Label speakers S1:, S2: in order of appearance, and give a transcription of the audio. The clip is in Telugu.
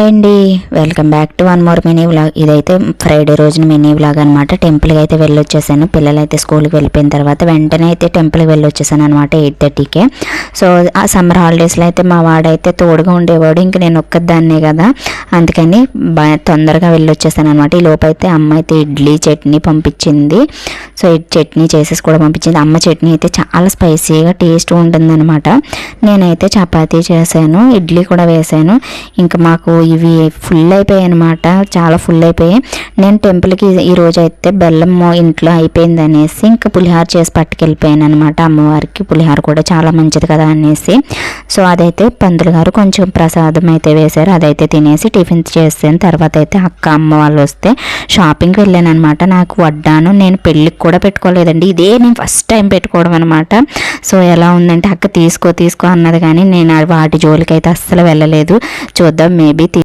S1: అండి welcome back to one more mini vlog. ఇదైతే ఫ్రైడే రోజున మినీ వ్లాగ్ అనమాట. టెంపుల్కి అయితే వెళ్ళొచ్చేసాను. పిల్లలు అయితే స్కూల్కి వెళ్ళిపోయిన తర్వాత వెంటనే అయితే టెంపుల్కి వెళ్ళొచ్చేసాను అనమాట 8:30కే. సో ఆ సమ్మర్ హాలిడేస్లో అయితే మా వాడైతే తోడుగా ఉండేవాడు, ఇంక నేను ఒక్కదాన్నే కదా, అందుకని తొందరగా వెళ్ళొచ్చేసాను అనమాట. ఈ లోపు అయితే అమ్మ అయితే ఇడ్లీ చట్నీ పంపించింది. సో ఈ చట్నీ చేసేసి కూడా పంపించింది. అమ్మ చట్నీ అయితే చాలా స్పైసీగా టేస్ట్ ఉంటుందన్నమాట. నేనైతే చపాతీ చేశాను, ఇడ్లీ కూడా వేసాను. ఇంకా మాకు ఇవి ఫుల్ అయిపోయాయి అనమాట, చాలా ఫుల్ అయిపోయాయి. నేను టెంపుల్కి ఈరోజు అయితే బెల్లం ఇంట్లో అయిపోయింది అనేసి ఇంకా పులిహార చేసి పట్టుకెళ్ళిపోయాను అనమాట. అమ్మవారికి పులిహార కూడా చాలా మంచిది కదా అనేసి. సో అదైతే పంతులు గారు కొంచెం ప్రసాదం అయితే వేశారు, అదైతే తినేసి టిఫిన్ చేసాను. తర్వాత అయితే అమ్మ వాళ్ళు వస్తే షాపింగ్కి వెళ్ళాను అనమాట. నాకు వడ్డాను నేను పెళ్ళికి కూడా పెట్టుకోలేదండి, ఇదే నేను ఫస్ట్ టైం పెట్టుకోవడం అనమాట. సో ఎలా ఉందంటే అక్క తీసుకో అన్నది, కానీ నేను వాటి జోలికి అయితే అస్సలు వెళ్ళలేదు. చూద్దాం, మేబీ